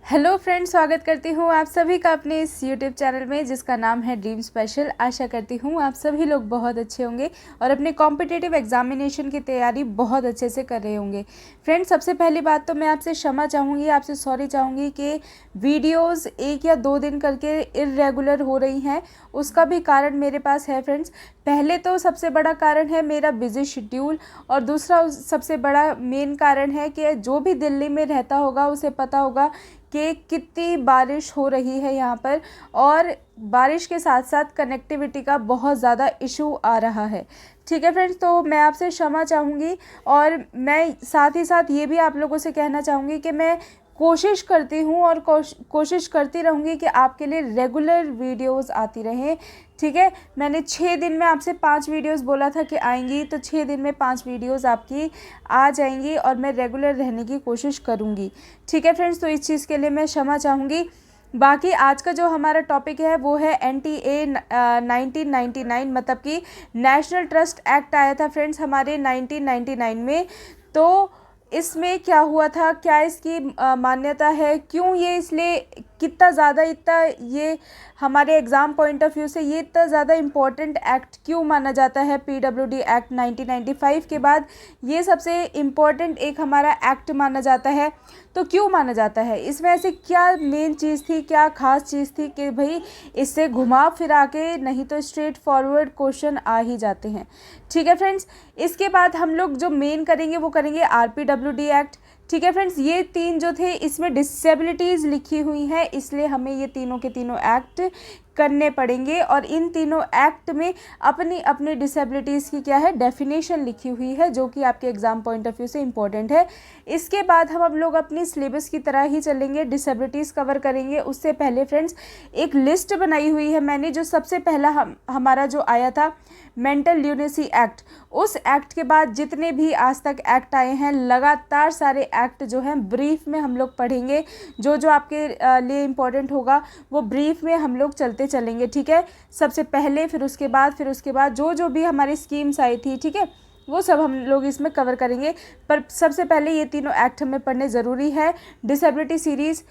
Hello friends, स्वागत करती हूँ आप सभी का अपने इस यूट्यूब चैनल में जिसका नाम है ड्रीम स्पेशल। आशा करती हूँ आप सभी लोग बहुत अच्छे होंगे और अपने कॉम्पिटिटिव एग्जामिनेशन की तैयारी बहुत अच्छे से कर रहे होंगे। फ्रेंड्स, सबसे पहली बात तो मैं आपसे क्षमा चाहूँगी, आपसे सॉरी चाहूँगी कि वीडियोस 1 या 2 दिन करके इर्रेगुलर हो रही हैं। उसका भी कारण मेरे पास है फ्रेंड्स। पहले तो सबसे बड़ा कारण है मेरा बिजी शेड्यूल, और दूसरा सबसे बड़ा मेन कारण है कि जो भी दिल्ली में रहता होगा उसे पता होगा कि कितनी बारिश हो रही है यहाँ पर, और बारिश के साथ साथ कनेक्टिविटी का बहुत ज़्यादा इशू आ रहा है। ठीक है फ्रेंड्स, तो मैं आपसे क्षमा चाहूँगी और मैं साथ ही साथ ये भी आप लोगों से कहना चाहूँगी कि मैं कोशिश करती हूँ और कोशिश करती रहूँगी कि आपके लिए रेगुलर वीडियोस आती रहें। ठीक है, मैंने 6 दिन में आपसे 5 वीडियोस बोला था कि आएंगी, तो 6 दिन में 5 वीडियोस आपकी आ जाएंगी और मैं रेगुलर रहने की कोशिश करूँगी। ठीक है फ्रेंड्स, तो इस चीज़ के लिए मैं क्षमा चाहूँगी। बाकी आज का जो हमारा टॉपिक है वो है NTA 1999, मतलब कि नेशनल ट्रस्ट एक्ट आया था फ्रेंड्स हमारे 1999 में। तो इसमें क्या हुआ था, क्या इसकी मान्यता है, क्यों ये इसलिए कितना ज़्यादा इतना ये हमारे एग्ज़ाम पॉइंट ऑफ व्यू से ये इतना ज़्यादा इम्पोर्टेंट एक्ट क्यों माना जाता है। PWD एक्ट 1995 के बाद ये सबसे इम्पोर्टेंट एक हमारा एक्ट माना जाता है। तो क्यों माना जाता है, इसमें ऐसी क्या मेन चीज़ थी, क्या ख़ास चीज़ थी कि भाई इससे घुमा फिरा के, नहीं तो स्ट्रेट फॉरवर्ड क्वेश्चन आ ही जाते हैं। ठीक है फ्रेंड्स, इसके बाद हम लोग जो मेन करेंगे वो करेंगे RPWD एक्ट। ठीक है फ्रेंड्स, ये 3 जो थे इसमें डिसेबिलिटीज़ लिखी हुई हैं, इसलिए हमें ये तीनों के तीनों एक्ट करने पड़ेंगे और इन तीनों एक्ट में अपनी अपनी डिसेबिलिटीज़ की क्या है, डेफिनेशन लिखी हुई है, जो कि आपके एग्ज़ाम पॉइंट ऑफ व्यू से इम्पोर्टेंट है। इसके बाद हम लोग अपनी सिलेबस की तरह ही चलेंगे, डिसेबिलिटीज़ कवर करेंगे। उससे पहले फ्रेंड्स एक लिस्ट बनाई हुई है मैंने, जो सबसे पहला हमारा जो आया था मेंटल ल्यूनेसी एक्ट। उस एक्ट के बाद जितने भी आज तक एक्ट आए हैं, लगातार सारे एक्ट जो हैं ब्रीफ में हम लोग पढ़ेंगे। जो जो आपके लिए इम्पोर्टेंट होगा वो ब्रीफ में हम लोग चलते चलेंगे। ठीक है, सबसे पहले फिर उसके बाद जो जो भी हमारी स्कीम्स आई थी, ठीक है, वो सब हम लोग इसमें कवर करेंगे। पर सबसे पहले ये तीनों एक्ट हमें पढ़ने ज़रूरी है डिसेबिलिटी सीरीज़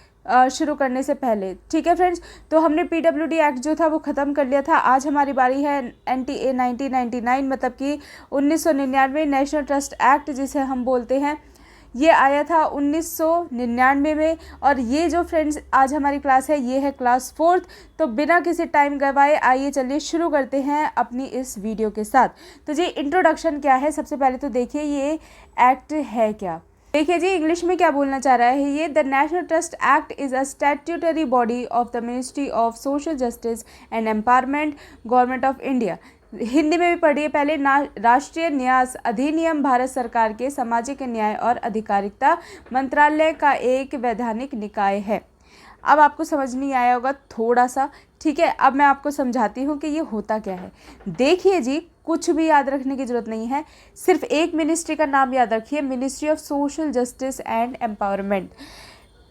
शुरू करने से पहले। ठीक है फ्रेंड्स, तो हमने PWD एक्ट जो था वो ख़त्म कर लिया था। आज हमारी बारी है NTA 1999, मतलब कि 1999 नेशनल ट्रस्ट एक्ट जिसे हम बोलते हैं। ये आया था 1999 में, और ये जो फ्रेंड्स आज हमारी क्लास है ये है क्लास 4th। तो बिना किसी टाइम गवाए आइए चलिए शुरू करते हैं अपनी इस वीडियो के साथ। तो जी इंट्रोडक्शन क्या है, सबसे पहले तो देखिए ये एक्ट है क्या। देखिए जी, इंग्लिश में क्या बोलना चाह रहा है ये, the national trust act is a statutory body of the ministry of social justice and empowerment, government of India. Hindi में भी पढ़िए पहले। राष्ट्रीय न्यास अधिनियम भारत सरकार के सामाजिक न्याय और अधिकारिता मंत्रालय का एक वैधानिक निकाय है। अब आपको समझ नहीं आया होगा थोड़ा सा, ठीक है, अब मैं आपको समझाती हूँ कि ये होता क्या है। देखिए जी, कुछ भी याद रखने की ज़रूरत नहीं है, सिर्फ एक मिनिस्ट्री का नाम याद रखिए, ministry of social justice and empowerment.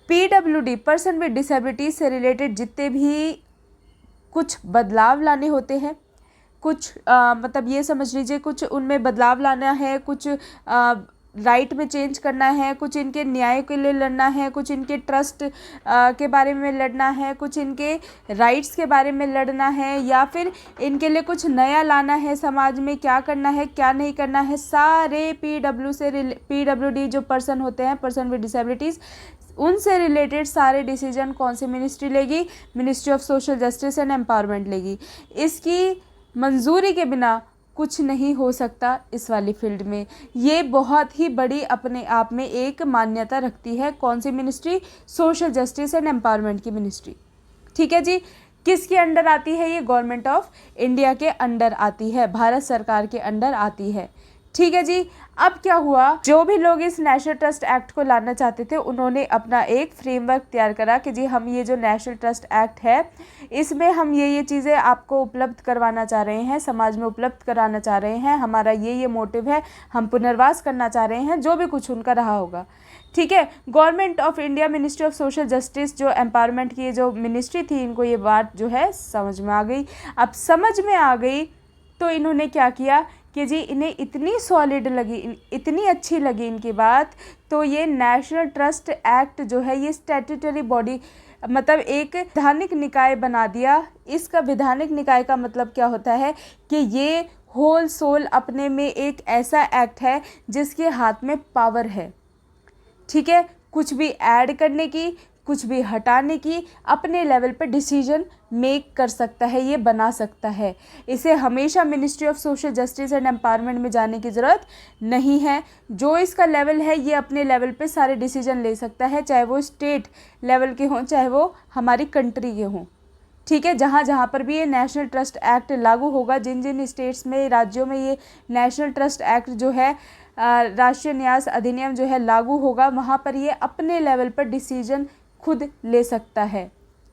PWD person with disability से रिलेटेड जितने भी कुछ बदलाव लाने होते हैं, कुछ मतलब ये समझ लीजिए कुछ उनमें बदलाव लाना है, कुछ राइट में चेंज करना है, कुछ इनके न्याय के लिए लड़ना है, कुछ इनके ट्रस्ट के बारे में लड़ना है, कुछ इनके राइट्स के बारे में लड़ना है, या फिर इनके लिए कुछ नया लाना है, समाज में क्या करना है क्या नहीं करना है, सारे PWD जो पर्सन होते हैं, पर्सन विद डिसेबिलिटीज़, उनसे रिलेटेड सारे डिसीजन कौन सी मिनिस्ट्री लेगी, ministry of social justice and empowerment लेगी। इसकी मंजूरी के बिना कुछ नहीं हो सकता इस वाली फील्ड में। ये बहुत ही बड़ी अपने आप में एक मान्यता रखती है, कौन सी ministry, social justice and empowerment की मिनिस्ट्री। ठीक है जी, किसके अंडर आती है ये, गवर्नमेंट ऑफ इंडिया के अंडर आती है, भारत सरकार के अंडर आती है। ठीक है जी, अब क्या हुआ, जो भी लोग इस नेशनल ट्रस्ट एक्ट को लाना चाहते थे उन्होंने अपना एक फ्रेमवर्क तैयार करा कि जी हम ये जो नेशनल ट्रस्ट एक्ट है इसमें हम ये चीज़ें आपको उपलब्ध करवाना चाह रहे हैं, समाज में उपलब्ध कराना चाह रहे हैं, हमारा ये मोटिव है, हम पुनर्वास करना चाह रहे हैं, जो भी कुछ उनका रहा होगा। ठीक है, government of India, ministry of social justice जो एम्पावरमेंट की जो मिनिस्ट्री थी, इनको ये बात जो है समझ में आ गई। अब समझ में आ गई तो इन्होंने क्या किया कि जी इन्हें इतनी सॉलिड लगी, इतनी अच्छी लगी इनकी बात, तो ये नेशनल ट्रस्ट एक्ट जो है ये स्टैट्यूटरी बॉडी मतलब एक वैधानिक निकाय बना दिया। इसका वैधानिक निकाय का मतलब क्या होता है कि ये होल सोल अपने में एक ऐसा एक्ट है जिसके हाथ में पावर है, ठीक है, कुछ भी ऐड करने की, कुछ भी हटाने की, अपने लेवल पर डिसीजन मेक कर सकता है, ये बना सकता है। इसे हमेशा ministry of social justice and empowerment में जाने की ज़रूरत नहीं है। जो इसका लेवल है ये अपने लेवल पे सारे डिसीजन ले सकता है, चाहे वो स्टेट लेवल के हों, चाहे वो हमारी कंट्री के हों, ठीक है। जहाँ जहाँ पर भी ये नेशनल ट्रस्ट एक्ट लागू होगा, जिन जिन स्टेट्स में, राज्यों में ये नेशनल ट्रस्ट एक्ट जो है राष्ट्रीय न्यास अधिनियम जो है लागू होगा, वहाँ पर ये अपने लेवल पर डिसीजन खुद ले सकता है,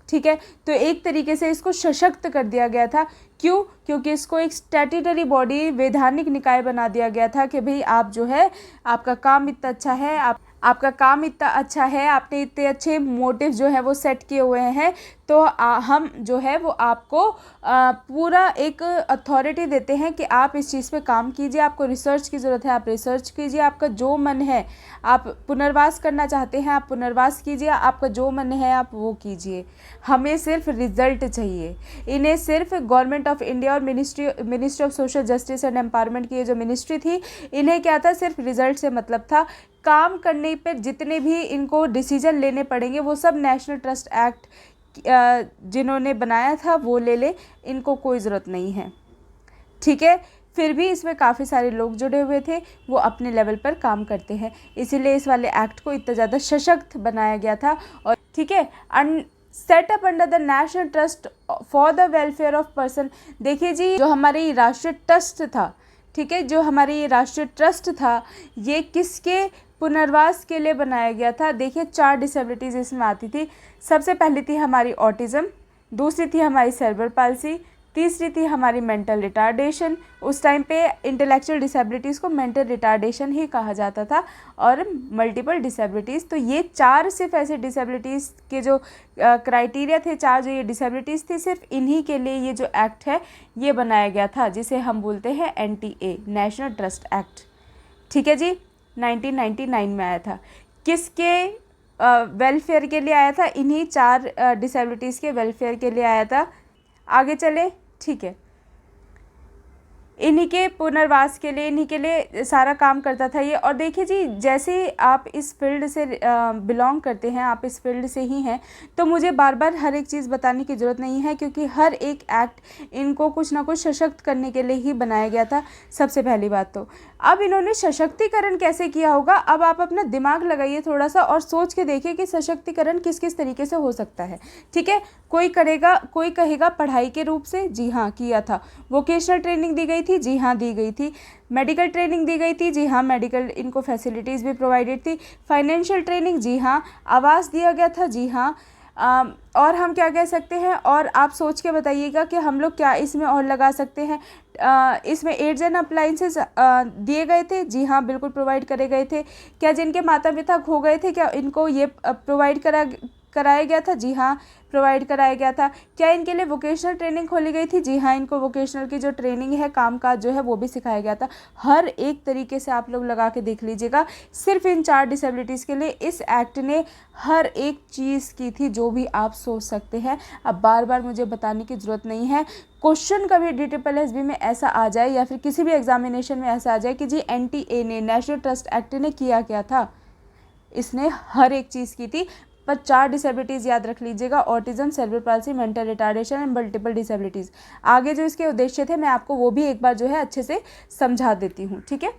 ठीक है। तो एक तरीके से इसको सशक्त कर दिया गया था। क्यों? क्योंकि इसको एक स्टैट्यूटरी बॉडी, वैधानिक निकाय बना दिया गया था कि भाई आप जो है, आपका काम इतना अच्छा है, आपका काम इतना अच्छा है, आपने इतने अच्छे मोटिव जो है वो सेट किए हुए हैं, तो हम जो है वो आपको पूरा एक अथॉरिटी देते हैं कि आप इस चीज़ पे काम कीजिए। आपको रिसर्च की ज़रूरत है, आप रिसर्च कीजिए, आपका जो मन है, आप पुनर्वास करना चाहते हैं, आप पुनर्वास कीजिए, आपका जो मन है आप वो कीजिए, हमें सिर्फ रिजल्ट चाहिए। इन्हें सिर्फ गवर्नमेंट ऑफ इंडिया और ministry of social justice and empowerment की ये जो मिनिस्ट्री थी, इन्हें क्या था, सिर्फ रिजल्ट से मतलब था। काम करने पर जितने भी इनको डिसीजन लेने पड़ेंगे वो सब नेशनल ट्रस्ट एक्ट जिन्होंने बनाया था वो ले ले, इनको कोई ज़रूरत नहीं है, ठीक है। फिर भी इसमें काफ़ी सारे लोग जुड़े हुए थे, वो अपने लेवल पर काम करते हैं, इसीलिए इस वाले एक्ट को इतना ज़्यादा सशक्त बनाया गया था। और ठीक है, set up under the national trust for the welfare of person. देखिए जी, जो हमारी राष्ट्रीय ट्रस्ट था, ठीक है, जो हमारी राष्ट्रीय ट्रस्ट था, ये किसके पुनर्वास के लिए बनाया गया था? देखिए 4 डिसेबिलिटीज़ इसमें आती थी। सबसे पहली थी हमारी ऑटिज़म, दूसरी थी हमारी सेरेब्रल पाल्सी, तीसरी थी हमारी मेंटल रिटार्डेशन। उस टाइम पे इंटेलेक्चुअल डिसेबिलिटीज़ को मेंटल रिटार्डेशन ही कहा जाता था, और मल्टीपल डिसेबिलिटीज़। तो ये 4 सिर्फ ऐसे डिसेबिलिटीज़ के जो क्राइटेरिया थे, 4 जो ये डिसेबिलिटीज़ थी, सिर्फ इन्हीं के लिए ये जो एक्ट है ये बनाया गया था, जिसे हम बोलते हैं NTA, नेशनल ट्रस्ट एक्ट, ठीक है जी। 1999 में आया था। किसके वेलफेयर के लिए आया था? इन्हीं 4 डिसेबिलिटीज़ के वेलफेयर के लिए आया था। आगे चले, ठीक है, इन्हीं के पुनर्वास के लिए, इन्हीं के लिए सारा काम करता था ये। और देखिए जी, जैसे आप इस फील्ड से बिलोंग करते हैं, आप इस फील्ड से ही हैं, तो मुझे बार बार हर एक चीज़ बताने की ज़रूरत नहीं है, क्योंकि हर एक एक्ट इनको कुछ ना कुछ सशक्त करने के लिए ही बनाया गया था। सबसे पहली बात तो अब इन्होंने सशक्तिकरण कैसे किया होगा, अब आप अपना दिमाग लगाइए थोड़ा सा और सोच के देखिए कि सशक्तिकरण किस किस तरीके से हो सकता है, ठीक है। कोई कहेगा पढ़ाई के रूप से, जी हाँ किया था। वोकेशनल ट्रेनिंग दी गई थी, जी हाँ दी गई थी। मेडिकल ट्रेनिंग दी गई थी, जी हाँ, मेडिकल इनको फैसिलिटीज़ भी प्रोवाइडेड थी। फाइनेंशियल ट्रेनिंग, जी हाँ। आवास दिया गया था, जी हाँ। और हम क्या कह सकते हैं, और आप सोच के बताइएगा कि हम लोग क्या इसमें और लगा सकते हैं। इसमें एड्स एंड अप्लाइंसेस दिए गए थे, जी हाँ बिल्कुल प्रोवाइड करे गए थे। क्या जिनके माता पिता खो गए थे, क्या इनको ये प्रोवाइड कराया गया था? जी हाँ प्रोवाइड कराया गया था। क्या इनके लिए वोकेशनल ट्रेनिंग खोली गई थी? जी हाँ, इनको वोकेशनल की जो ट्रेनिंग है, कामकाज जो है वो भी सिखाया गया था। हर एक तरीके से आप लोग लगा के देख लीजिएगा, सिर्फ इन 4 डिसेबिलिटीज़ के लिए इस एक्ट ने हर एक चीज़ की थी जो भी आप सोच सकते हैं। अब बार बार मुझे बताने की ज़रूरत नहीं है। क्वेश्चन कभी DSSB में ऐसा आ जाए या फिर किसी भी एग्जामिनेशन में ऐसा आ जाए कि जी NTA ने, नेशनल ट्रस्ट एक्ट ने किया क्या था, इसने हर एक चीज़ की थी। पर 4 डिसेबिलिटीज़ याद रख लीजिएगा, autism, cerebral palsy, mental retardation and multiple disabilities. आगे जो इसके उद्देश्य थे मैं आपको वो भी एक बार जो है अच्छे से समझा देती हूँ, ठीक है।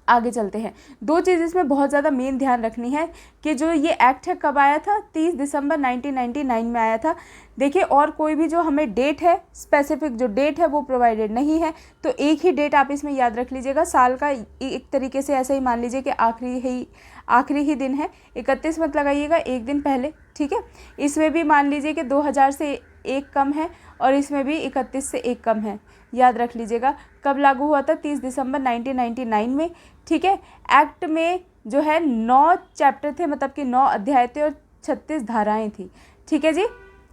आगे चलते हैं। 2 चीज़ इसमें बहुत ज़्यादा मेन ध्यान रखनी है कि जो ये एक्ट है कब आया था? 30 दिसंबर 1999 में आया था। देखिए, और कोई भी जो हमें डेट है, स्पेसिफिक जो डेट है वो प्रोवाइडेड नहीं है, तो एक ही डेट आप इसमें याद रख लीजिएगा। साल का एक तरीके से ऐसा ही मान लीजिए कि आखिरी ही दिन है। 31 मत लगाइएगा, एक दिन पहले, ठीक है। इसमें भी मान लीजिए कि 2000 से 1 कम है, और इसमें भी 31 से 1 कम है, याद रख लीजिएगा। कब लागू हुआ था? 30 दिसंबर 1999 में, ठीक है। एक्ट में जो है 9 चैप्टर थे, मतलब कि 9 अध्याय थे और 36 धाराएं थी, ठीक है जी।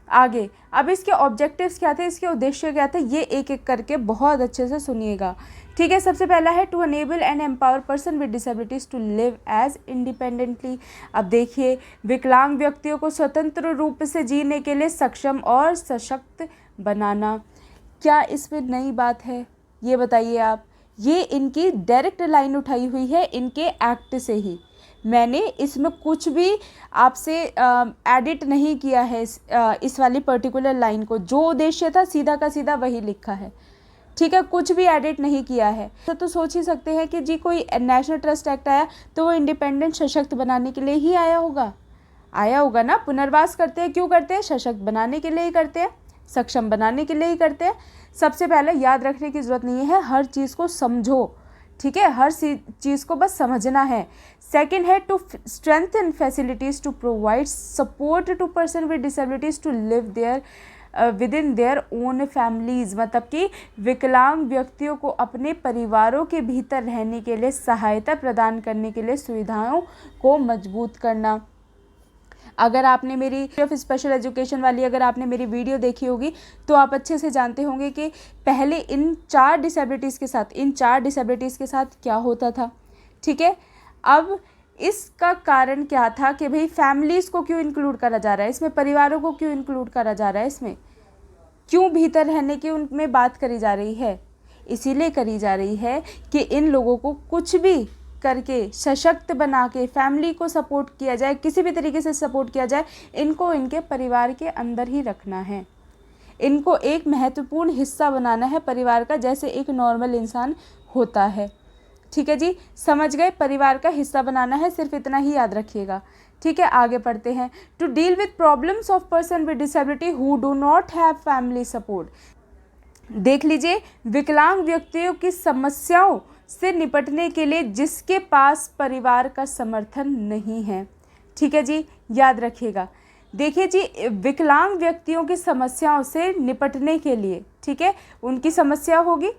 आगे अब इसके ऑब्जेक्टिव्स क्या थे, इसके उद्देश्य क्या थे, ये एक एक करके बहुत अच्छे से सुनिएगा। ठीक है, सबसे पहला है to enable and empower person with disabilities to live as independently. अब देखिए, विकलांग व्यक्तियों को स्वतंत्र रूप से जीने के लिए सक्षम और सशक्त बनाना। क्या इसमें नई बात है, ये बताइए आप। ये इनकी डायरेक्ट लाइन उठाई हुई है इनके एक्ट से ही, मैंने इसमें कुछ भी आपसे एडिट नहीं किया है। इस वाली पर्टिकुलर लाइन को जो उद्देश्य था सीधा का सीधा वही लिखा है। ठीक है, कुछ भी एडिट नहीं किया है। तो सोच ही सकते हैं कि जी कोई नेशनल ट्रस्ट एक्ट आया तो वो इंडिपेंडेंट सशक्त बनाने के लिए ही आया होगा ना। पुनर्वास करते हैं, क्यों करते हैं, सशक्त बनाने के लिए ही करते हैं, सक्षम बनाने के लिए ही करते हैं। सबसे पहले याद रखने की ज़रूरत नहीं है, हर चीज़ को समझो। ठीक है, हर चीज़ को बस समझना है। सेकंड है to strengthen facilities to provide support to person with disabilities to live their within their own families. मतलब कि विकलांग व्यक्तियों को अपने परिवारों के भीतर रहने के लिए सहायता प्रदान करने के लिए सुविधाओं को मजबूत करना। अगर आपने मेरी स्पेशल एजुकेशन वाली अगर आपने मेरी वीडियो देखी होगी तो आप अच्छे से जानते होंगे कि पहले इन चार डिसेबिलिटीज़ के साथ क्या होता था। ठीक है, अब इसका कारण क्या था कि भाई फैमिलीज़ को क्यों इंक्लूड करा जा रहा है इसमें, परिवारों को क्यों इंक्लूड करा जा रहा है इसमें, क्यों भीतर रहने की उनमें बात करी जा रही है। इसीलिए करी जा रही है कि इन लोगों को कुछ भी करके सशक्त बना के फैमिली को सपोर्ट किया जाए, किसी भी तरीके से सपोर्ट किया जाए, इनको इनके परिवार के अंदर ही रखना है, इनको एक महत्वपूर्ण हिस्सा बनाना है परिवार का, जैसे एक नॉर्मल इंसान होता है। ठीक है जी, समझ गए, परिवार का हिस्सा बनाना है, सिर्फ इतना ही याद रखिएगा। ठीक है, आगे पढ़ते हैं। To deal with problems of person with disability who do not have family support. देख लीजिए, विकलांग व्यक्तियों की समस्याओं से निपटने के लिए जिसके पास परिवार का समर्थन नहीं है। ठीक है जी, याद रखिएगा। देखिए जी, विकलांग व्यक्तियों की समस्याओं से निपटने के लिए, ठीक है, उनकी समस्या होगी,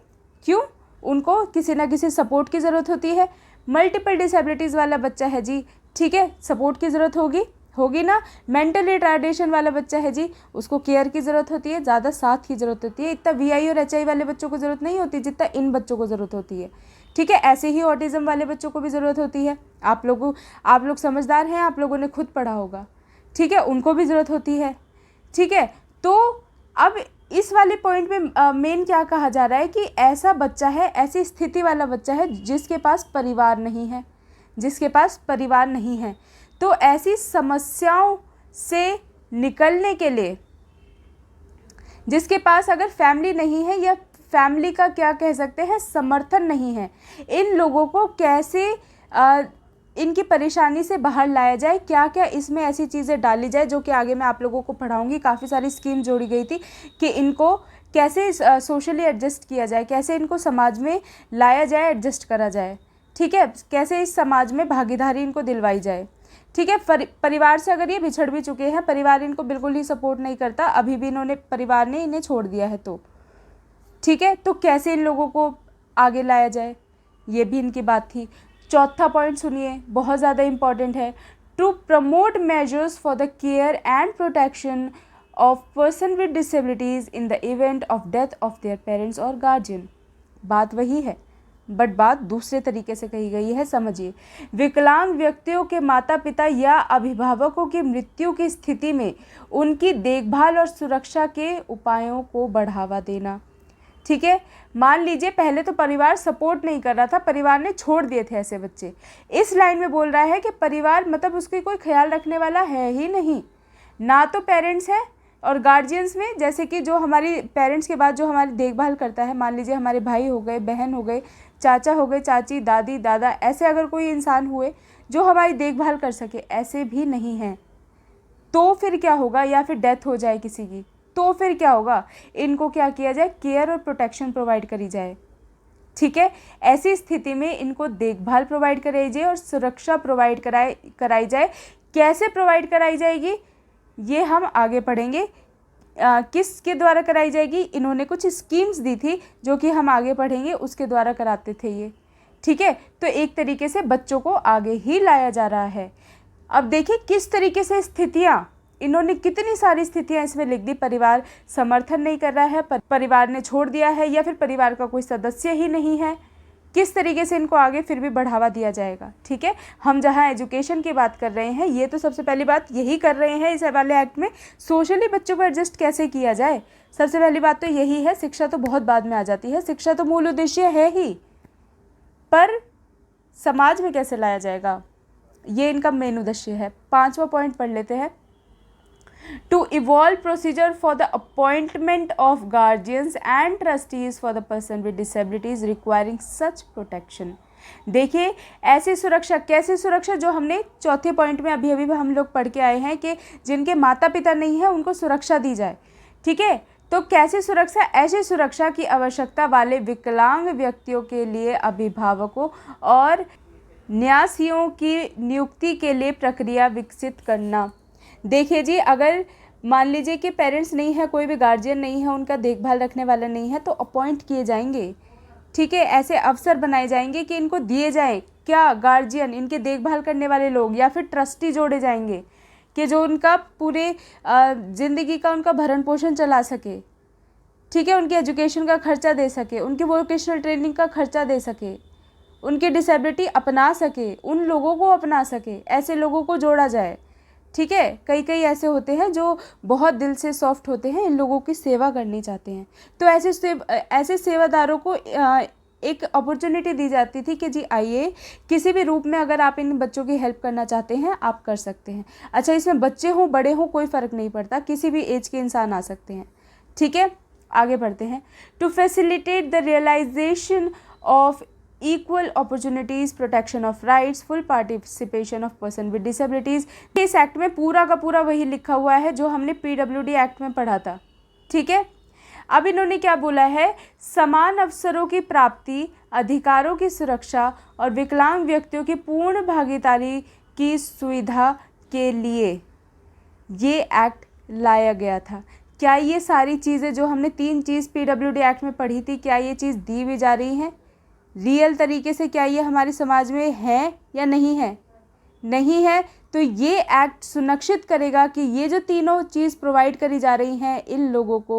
क्यों, उनको किसी ना किसी सपोर्ट की ज़रूरत होती है। मल्टीपल डिसेबिलिटीज़ वाला बच्चा है जी, ठीक है, सपोर्ट की ज़रूरत होगी ना। मेंटल रिटार्डेशन वाला बच्चा है जी, उसको केयर की ज़रूरत होती है, ज़्यादा साथ की ज़रूरत होती है। इतना VI और HI वाले बच्चों को ज़रूरत नहीं होती जितना इन बच्चों को ज़रूरत होती है। ठीक है, ऐसे ही ऑटिज़म वाले बच्चों को भी ज़रूरत होती है। आप लोग समझदार हैं, आप लोगों ने खुद पढ़ा होगा। ठीक है, उनको भी ज़रूरत होती है। ठीक है, तो अब इस वाले पॉइंट में मेन क्या कहा जा रहा है कि ऐसा बच्चा है, ऐसी स्थिति वाला बच्चा है जिसके पास परिवार नहीं है, तो ऐसी समस्याओं से निकलने के लिए जिसके पास अगर फैमिली नहीं है या फैमिली का क्या कह सकते हैं समर्थन नहीं है, इन लोगों को कैसे इनकी परेशानी से बाहर लाया जाए, क्या क्या इसमें ऐसी चीज़ें डाली जाए जो कि आगे मैं आप लोगों को पढ़ाऊंगी। काफ़ी सारी स्कीम जोड़ी गई थी कि इनको कैसे सोशली एडजस्ट किया जाए, कैसे इनको समाज में लाया जाए, एडजस्ट करा जाए। ठीक है, कैसे इस समाज में भागीदारी इनको दिलवाई जाए। ठीक है, परिवार से अगर ये बिछड़ भी चुके हैं, परिवार इनको बिल्कुल ही सपोर्ट नहीं करता, अभी भी परिवार ने इन्हें छोड़ दिया है, तो ठीक है, तो कैसे इन लोगों को आगे लाया जाए, ये भी इनकी बात थी। चौथा पॉइंट सुनिए, बहुत ज़्यादा इम्पॉर्टेंट है। To promote measures for the care and protection of person with disabilities in the event of death of their parents और गार्जियन। बात वही है, बट बात दूसरे तरीके से कही गई है, समझिए। विकलांग व्यक्तियों के माता पिता या अभिभावकों की मृत्यु की स्थिति में उनकी देखभाल और सुरक्षा के उपायों को बढ़ावा देना। ठीक है, मान लीजिए पहले तो परिवार सपोर्ट नहीं कर रहा था, परिवार ने छोड़ दिए थे ऐसे बच्चे। इस लाइन में बोल रहा है कि परिवार मतलब उसकी कोई ख्याल रखने वाला है ही नहीं, ना तो पेरेंट्स है और गार्जियंस में, जैसे कि जो हमारी पेरेंट्स के बाद जो हमारी देखभाल करता है, मान लीजिए हमारे भाई हो गए, बहन हो गए, चाचा हो गए, चाची, दादी, दादा, ऐसे अगर कोई इंसान हुए जो हमारी देखभाल कर सके, ऐसे भी नहीं हैं, तो फिर क्या होगा, या फिर डेथ हो जाए किसी की तो फिर क्या होगा, इनको क्या किया जाए, केयर और प्रोटेक्शन प्रोवाइड करी जाए। ठीक है, ऐसी स्थिति में इनको देखभाल प्रोवाइड कराई जाए और सुरक्षा प्रोवाइड कराई जाए। कैसे प्रोवाइड कराई जाएगी ये हम आगे पढ़ेंगे, किसके द्वारा कराई जाएगी, इन्होंने कुछ स्कीम्स दी थी जो कि हम आगे पढ़ेंगे, उसके द्वारा कराते थे ये। ठीक है, तो एक तरीके से बच्चों को आगे ही लाया जा रहा है। अब देखिए किस तरीके से स्थितियाँ इन्होंने कितनी सारी स्थितियां इसमें लिख दी। परिवार समर्थन नहीं कर रहा है, परिवार ने छोड़ दिया है, या फिर परिवार का कोई सदस्य ही नहीं है। किस तरीके से इनको आगे फिर भी बढ़ावा दिया जाएगा। ठीक है, हम जहां एजुकेशन की बात कर रहे हैं, ये तो सबसे पहली बात यही कर रहे हैं इस वाले एक्ट में, सोशली बच्चों को एडजस्ट कैसे किया जाए। सबसे पहली बात तो यही है। शिक्षा तो बहुत बाद में आ जाती है, शिक्षा तो मूल उद्देश्य है ही, पर समाज में कैसे लाया जाएगा, ये इनका मेन उद्देश्य है। 5वां पॉइंट पढ़ लेते हैं। To evolve procedure for the appointment of guardians and trustees for the person with disabilities requiring such protection। देखिए, ऐसी सुरक्षा, कैसी सुरक्षा, जो हमने चौथे पॉइंट में अभी अभी हम लोग पढ़ के आए हैं कि जिनके माता पिता नहीं है उनको सुरक्षा दी जाए। ठीक है, तो कैसी सुरक्षा? ऐसी सुरक्षा की आवश्यकता वाले विकलांग व्यक्तियों के लिए अभिभावकों और न्यासियों की नियुक्ति के लिए प्रक्रिया विकसित करना। देखिए जी, अगर मान लीजिए कि पेरेंट्स नहीं है, कोई भी गार्जियन नहीं है, उनका देखभाल रखने वाला नहीं है, तो अपॉइंट किए जाएंगे। ठीक है, ऐसे अवसर बनाए जाएंगे कि इनको दिए जाए क्या, गार्जियन, इनके देखभाल करने वाले लोग, या फिर ट्रस्टी जोड़े जाएंगे कि जो उनका पूरे ज़िंदगी का उनका भरण पोषण चला सके। ठीक है, उनकी एजुकेशन का खर्चा दे सके, उनकी वोकेशनल ट्रेनिंग का खर्चा दे सके, उनकी डिसेबिलिटी अपना सके, उन लोगों को अपना सके, ऐसे लोगों को जोड़ा जाए। ठीक है, कई ऐसे होते हैं जो बहुत दिल से सॉफ्ट होते हैं, इन लोगों की सेवा करनी चाहते हैं, तो ऐसे सेवादारों को एक अपॉर्चुनिटी दी जाती थी कि जी आइए, किसी भी रूप में अगर आप इन बच्चों की हेल्प करना चाहते हैं आप कर सकते हैं। अच्छा, इसमें बच्चे हों बड़े हों कोई फ़र्क नहीं पड़ता, किसी भी एज के इंसान आ सकते हैं। ठीक है, आगे बढ़ते हैं। To facilitate the realisation of equal opportunities, protection of rights, full participation of person with disabilities। इस एक्ट में पूरा का पूरा वही लिखा हुआ है जो हमने PWD एक्ट में पढ़ा था। ठीक है, अब इन्होंने क्या बोला है? समान अवसरों की प्राप्ति, अधिकारों की सुरक्षा और विकलांग व्यक्तियों की पूर्ण भागीदारी की सुविधा के लिए ये एक्ट लाया गया था। क्या ये सारी चीज़ें जो हमने 3 चीज़ PWD एक्ट में पढ़ी थी, क्या ये चीज़ दी भी जा रही हैं रियल तरीके से? क्या ये हमारे समाज में है या नहीं है? नहीं है, तो ये एक्ट सुनिश्चित करेगा कि ये जो तीनों चीज़ प्रोवाइड करी जा रही हैं इन लोगों को,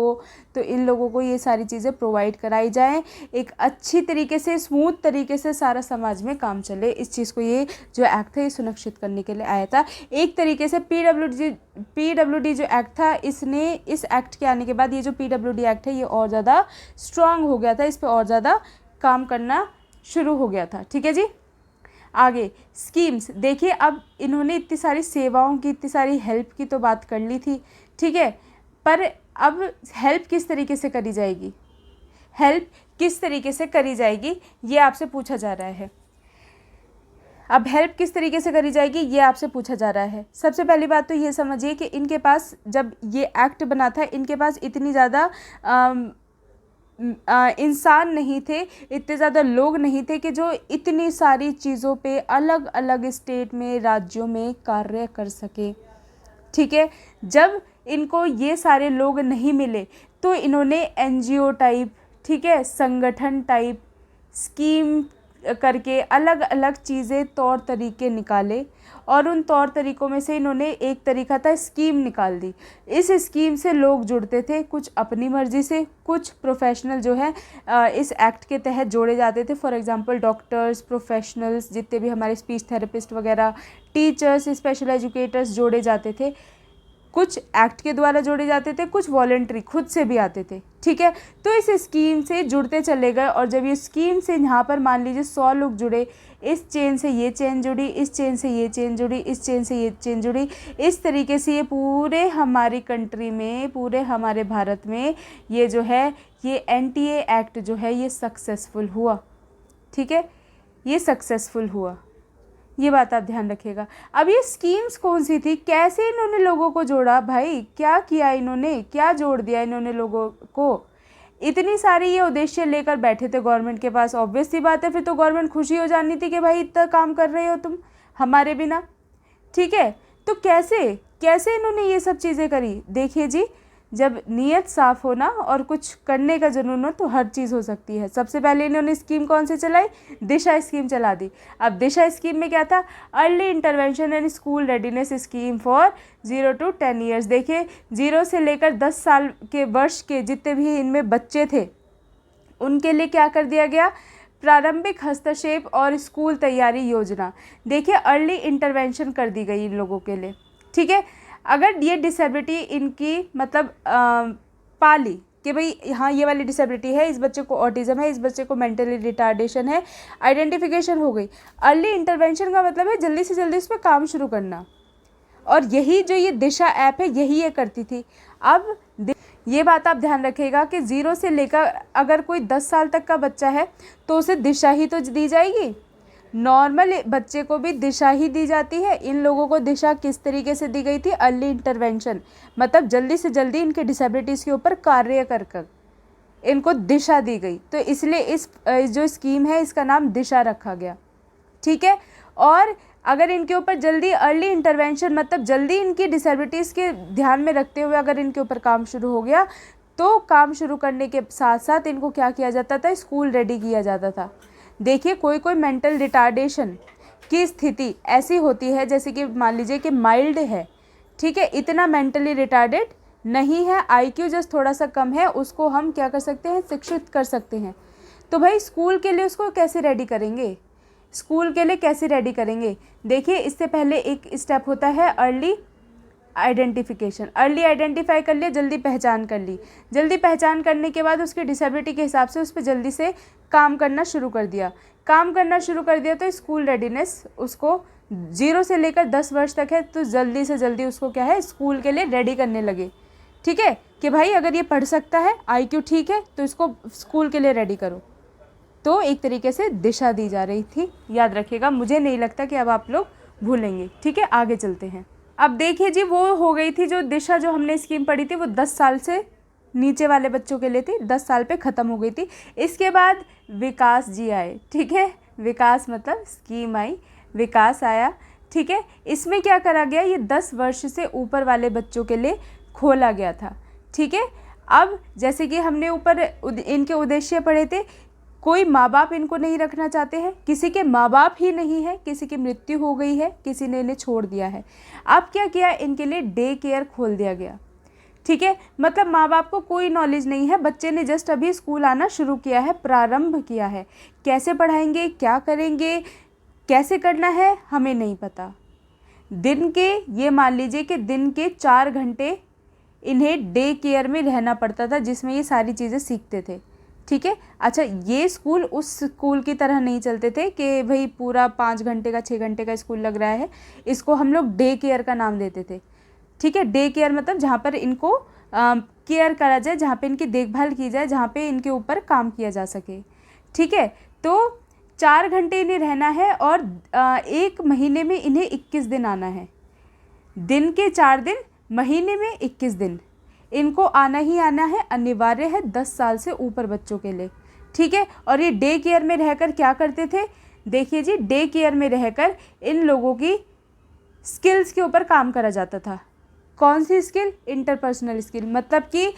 तो इन लोगों को ये सारी चीज़ें प्रोवाइड कराई जाएं, एक अच्छी तरीके से, स्मूथ तरीके से सारा समाज में काम चले। इस चीज़ को ये जो एक्ट है ये सुनिश्चित करने के लिए आया था। एक तरीके से PWD जो एक्ट था, इसने, इस एक्ट के आने के बाद ये जो PWD एक्ट है ये और ज़्यादा स्ट्रांग हो गया था, इस पर और ज़्यादा काम करना शुरू हो गया था। ठीक है जी, आगे स्कीम्स। देखिए, अब इन्होंने इतनी सारी सेवाओं की, इतनी सारी हेल्प की तो बात कर ली थी। ठीक है, पर अब हेल्प किस तरीके से करी जाएगी, हेल्प किस तरीके से करी जाएगी ये आपसे पूछा जा रहा है। अब हेल्प किस तरीके से करी जाएगी ये आपसे पूछा जा रहा है। सबसे पहली बात तो ये समझिए कि इनके पास, जब ये एक्ट बना था, इनके पास इतनी ज़्यादा इंसान नहीं थे, इतने ज़्यादा लोग नहीं थे कि जो इतनी सारी चीज़ों पे अलग अलग स्टेट में, राज्यों में कार्य कर सके। ठीक है, जब इनको ये सारे लोग नहीं मिले तो इन्होंने NGO टाइप, ठीक है, संगठन टाइप स्कीम करके अलग अलग चीज़ें, तौर तरीके निकाले, और उन तौर तरीक़ों में से इन्होंने एक तरीका था स्कीम निकाल दी। इस स्कीम से लोग जुड़ते थे, कुछ अपनी मर्ज़ी से, कुछ प्रोफेशनल जो है इस एक्ट के तहत जोड़े जाते थे। फॉर एग्जांपल डॉक्टर्स, प्रोफेशनल्स, जितने भी हमारे स्पीच थेरेपिस्ट वगैरह, टीचर्स, स्पेशल एजुकेटर्स जोड़े जाते थे। कुछ एक्ट के द्वारा जोड़े जाते थे, कुछ वॉलंटरी खुद से भी आते थे। ठीक है, तो इस स्कीम से जुड़ते चले गए, और जब ये स्कीम से यहाँ पर मान लीजिए 100 लोग जुड़े, इस चेन से ये चेन जुड़ी, इस चेन से ये चेन जुड़ी, इस चेन से ये चेन जुड़ी, इस तरीके से ये पूरे हमारी कंट्री में, पूरे हमारे भारत में ये जो है ये NTA एक्ट जो है ये सक्सेसफुल हुआ। ठीक है, ये सक्सेसफुल हुआ, ये बात आप ध्यान रखिएगा। अब ये स्कीम्स कौन सी थी, कैसे इन्होंने लोगों को जोड़ा, भाई क्या किया इन्होंने, क्या जोड़ दिया इन्होंने लोगों को? इतनी सारी ये उद्देश्य लेकर बैठे थे गवर्नमेंट के पास। ऑब्वियस सी बात है, फिर तो गवर्नमेंट खुशी हो जानी थी कि भाई इतना काम कर रहे हो तुम हमारे बिना। ठीक है, तो कैसे इन्होंने ये सब चीज़ें करी? देखिए जी, जब नीयत साफ़ हो ना और कुछ करने का जुनून हो तो हर चीज़ हो सकती है। सबसे पहले इन्होंने स्कीम कौन सी चलाई, दिशा स्कीम चला दी। अब दिशा स्कीम में क्या था, early intervention and school readiness scheme for 0 to 10 years. देखिए 0 से लेकर 10 साल के वर्ष के जितने भी इनमें बच्चे थे उनके लिए क्या कर दिया गया, प्रारंभिक हस्तक्षेप और स्कूल तैयारी योजना। देखिए अर्ली इंटरवेंशन कर दी गई इन लोगों के लिए। ठीक है, अगर ये डिसेबिलिटी इनकी मतलब पाली कि भाई हाँ ये वाली डिसेबिलिटी है, इस बच्चे को ऑटिज़म है, इस बच्चे को मेंटली रिटार्डेशन है, आइडेंटिफिकेशन हो गई। अर्ली इंटरवेंशन का मतलब है जल्दी से जल्दी उस पर काम शुरू करना, और यही जो ये दिशा ऐप है यही ये करती थी। अब ये बात आप ध्यान रखिएगा कि 0 से लेकर अगर कोई 10 साल तक का बच्चा है तो उसे दिशा ही तो दी जाएगी, नॉर्मल बच्चे को भी दिशा ही दी जाती है। इन लोगों को दिशा किस तरीके से दी गई थी, अर्ली इंटरवेंशन, मतलब जल्दी से जल्दी इनके डिसेबिलिटीज़ के ऊपर कार्य कर कर इनको दिशा दी गई, तो इसलिए इस जो स्कीम है इसका नाम दिशा रखा गया। ठीक है, और अगर इनके ऊपर जल्दी अर्ली इंटरवेंशन मतलब जल्दी इनकी डिसेबिलिटीज़ के ध्यान में रखते हुए अगर इनके ऊपर काम शुरू हो गया तो काम शुरू करने के साथ साथ इनको क्या किया जाता था, स्कूल रेडी किया जाता था। देखिए कोई कोई मेंटल रिटार्डेशन की स्थिति ऐसी होती है जैसे कि मान लीजिए कि माइल्ड है, ठीक है, इतना मेंटली रिटार्डेड नहीं है, IQ जस्ट थोड़ा सा कम है, उसको हम क्या कर सकते हैं, शिक्षित कर सकते हैं। तो भाई स्कूल के लिए उसको कैसे रेडी करेंगे, स्कूल के लिए कैसे रेडी करेंगे। देखिए इससे पहले एक स्टेप होता है अर्ली आइडेंटिफिकेशन। अर्ली आइडेंटिफाई कर लिया, जल्दी पहचान कर ली, जल्दी पहचान करने के बाद उसकी डिसेबिलिटी के हिसाब से उस पर जल्दी से काम करना शुरू कर दिया, काम करना शुरू कर दिया तो स्कूल रेडीनेस उसको 0 से लेकर 10 वर्ष तक है तो जल्दी से जल्दी उसको क्या है, स्कूल के लिए रेडी करने लगे। ठीक है, कि भाई अगर ये पढ़ सकता है, IQ ठीक है, तो इसको स्कूल के लिए रेडी करो। तो एक तरीके से दिशा दी जा रही थी, याद रखिएगा, मुझे नहीं लगता कि अब आप लोग भूलेंगे। ठीक है, आगे चलते हैं। अब देखिए जी, वो हो गई थी जो दिशा, जो हमने स्कीम पढ़ी थी वो 10 साल से नीचे वाले बच्चों के लिए थी, 10 साल पे ख़त्म हो गई थी। इसके बाद विकास जी आए। ठीक है, विकास मतलब स्कीम आई, विकास आया। ठीक है, इसमें क्या करा गया, ये 10 वर्ष से ऊपर वाले बच्चों के लिए खोला गया था। ठीक है, अब जैसे कि हमने ऊपर इनके उद्देश्य पढ़े थे, कोई माँ बाप इनको नहीं रखना चाहते हैं, किसी के माँ बाप ही नहीं है, किसी की मृत्यु हो गई है, किसी ने इन्हें छोड़ दिया है। अब क्या किया, इनके लिए डे केयर खोल दिया गया। ठीक है, मतलब माँ बाप को कोई नॉलेज नहीं है, बच्चे ने जस्ट अभी स्कूल आना शुरू किया है, प्रारंभ किया है, कैसे पढ़ाएंगे, क्या करेंगे, कैसे करना है हमें नहीं पता। दिन के, ये मान लीजिए कि दिन के 4 घंटे इन्हें डे केयर में रहना पड़ता था जिसमें ये सारी चीज़ें सीखते थे। ठीक है, अच्छा ये स्कूल उस स्कूल की तरह नहीं चलते थे कि भाई पूरा 5 घंटे का 6 घंटे का स्कूल लग रहा है, इसको हम लोग डे केयर का नाम देते थे। ठीक है, डे केयर मतलब जहाँ पर इनको केयर करा जाए, जहाँ पे इनकी देखभाल की जाए, जहाँ पे इनके ऊपर काम किया जा सके। ठीक है, तो 4 घंटे इन्हें रहना है और 1 महीने में इन्हें 21 दिन आना है, दिन के 4 दिन, महीने में 21 दिन इनको आना ही आना है, अनिवार्य है 10 साल से ऊपर बच्चों के लिए। ठीक है, और ये डे केयर में रहकर क्या करते थे, देखिए जी, डे केयर में रहकर इन लोगों की स्किल्स के ऊपर काम करा जाता था। कौन सी स्किल, इंटरपर्सनल स्किल, मतलब कि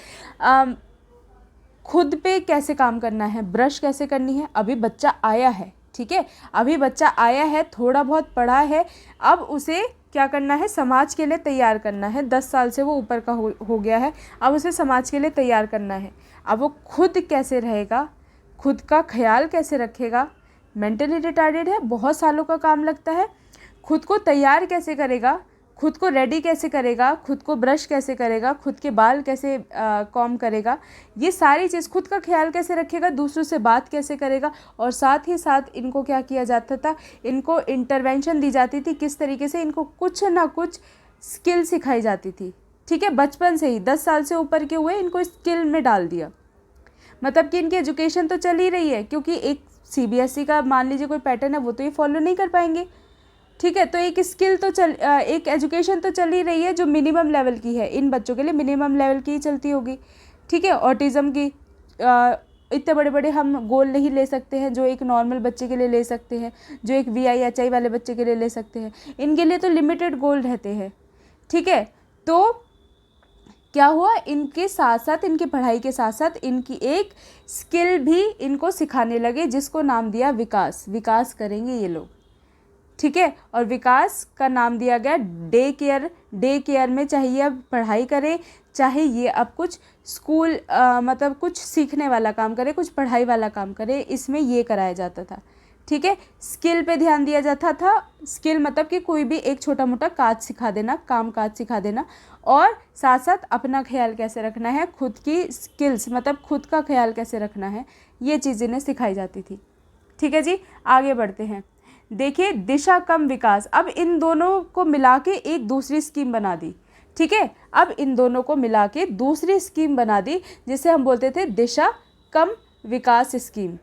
खुद पे कैसे काम करना है, ब्रश कैसे करनी है। अभी बच्चा आया है, ठीक है, अभी बच्चा आया है, थोड़ा बहुत पढ़ा है, अब उसे क्या करना है, समाज के लिए तैयार करना है। 10 साल से वो ऊपर का हो गया है, अब उसे समाज के लिए तैयार करना है। अब वो खुद कैसे रहेगा, खुद का ख्याल कैसे रखेगा, मेंटली रिटार्डेड है, बहुत सालों का काम लगता है, खुद को तैयार कैसे करेगा, खुद को रेडी कैसे करेगा, खुद को ब्रश कैसे करेगा, खुद के बाल कैसे कॉम करेगा, ये सारी चीज़, खुद का ख्याल कैसे रखेगा, दूसरों से बात कैसे करेगा। और साथ ही साथ इनको क्या किया जाता था, इनको इंटरवेंशन दी जाती थी, किस तरीके से इनको कुछ ना कुछ स्किल सिखाई जाती थी। ठीक है, बचपन से ही 10 साल से ऊपर के हुए इनको स्किल में डाल दिया, मतलब कि इनकी एजुकेशन तो चल ही रही है, क्योंकि एक CBSE का मान लीजिए कोई पैटर्न है वो तो ये फॉलो नहीं कर पाएंगे। ठीक है, तो एक स्किल तो एक एजुकेशन तो चल ही रही है जो मिनिमम लेवल की है, इन बच्चों के लिए मिनिमम लेवल की ही चलती होगी। ठीक है, ऑटिज़म की इतने बड़े बड़े हम गोल नहीं ले सकते हैं जो एक नॉर्मल बच्चे के लिए ले सकते हैं, जो एक VIHI वाले बच्चे के लिए ले सकते हैं, इनके लिए तो लिमिटेड गोल रहते हैं। ठीक है, तो क्या हुआ, इनके साथ साथ, इनकी पढ़ाई के साथ साथ इनकी एक स्किल भी इनको सिखाने लगे, जिसको नाम दिया विकास। विकास करेंगे ये लोग, ठीक है। और विकास का नाम दिया गया डे केयर। डे केयर में चाहे ये अब पढ़ाई करे, चाहे ये अब कुछ स्कूल मतलब कुछ सीखने वाला काम करे, कुछ पढ़ाई वाला काम करे, इसमें ये कराया जाता था, ठीक है। स्किल पे ध्यान दिया जाता था। स्किल मतलब कि कोई भी एक छोटा मोटा काज सिखा देना, काम काज सिखा देना, और साथ साथ अपना ख्याल कैसे रखना है, खुद की स्किल्स मतलब खुद का ख्याल कैसे रखना है, ये चीज़ इन्हें सिखाई जाती थी, ठीक है जी। आगे बढ़ते हैं। देखिए, दिशा कम विकास, अब इन दोनों को मिला के एक दूसरी स्कीम बना दी, ठीक है। अब इन दोनों को मिला के दूसरी स्कीम बना दी, जिसे हम बोलते थे दिशा कम विकास स्कीम।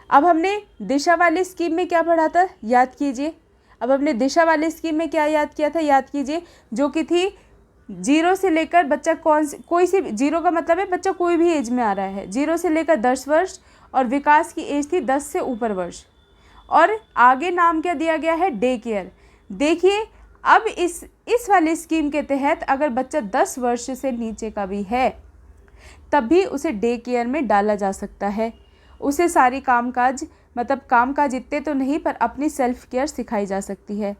अब हमने दिशा वाली स्कीम में क्या पढ़ा था, याद कीजिए। अब हमने दिशा वाली स्कीम में क्या याद किया था, याद कीजिए, जो कि थी 0 से लेकर बच्चा कोई सी, 0 का मतलब है बच्चा कोई भी एज में आ रहा है, 0 से लेकर 10 वर्ष, और विकास की एज थी 10 से ऊपर वर्ष, और आगे नाम क्या दिया गया है, डे केयर। देखिए, अब इस वाली स्कीम के तहत अगर बच्चा 10 वर्ष से नीचे का भी है, तब भी उसे डे केयर में डाला जा सकता है। उसे सारी कामकाज मतलब कामकाज इतने तो नहीं, पर अपनी सेल्फ केयर सिखाई जा सकती है,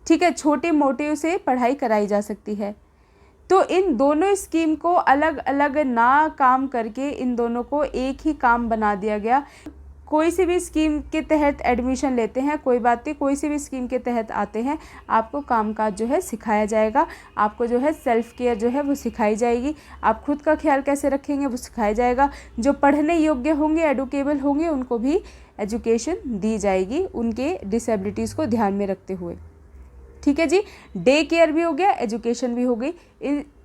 ठीक है। छोटे मोटे उसे पढ़ाई कराई जा सकती है। तो इन दोनों स्कीम को अलग अलग ना काम करके इन दोनों को एक ही काम बना दिया गया। कोई सी भी स्कीम के तहत एडमिशन लेते हैं, कोई बात नहीं, कोई सी भी स्कीम के तहत आते हैं, आपको कामकाज जो है सिखाया जाएगा, आपको जो है सेल्फ केयर जो है वो सिखाई जाएगी, आप खुद का ख्याल कैसे रखेंगे वो सिखाया जाएगा। जो पढ़ने योग्य होंगे, एडुकेबल होंगे, उनको भी एजुकेशन दी जाएगी, उनके डिसेबिलिटीज़ को ध्यान में रखते हुए, ठीक है जी। डे केयर भी हो गया, एजुकेशन भी हो गई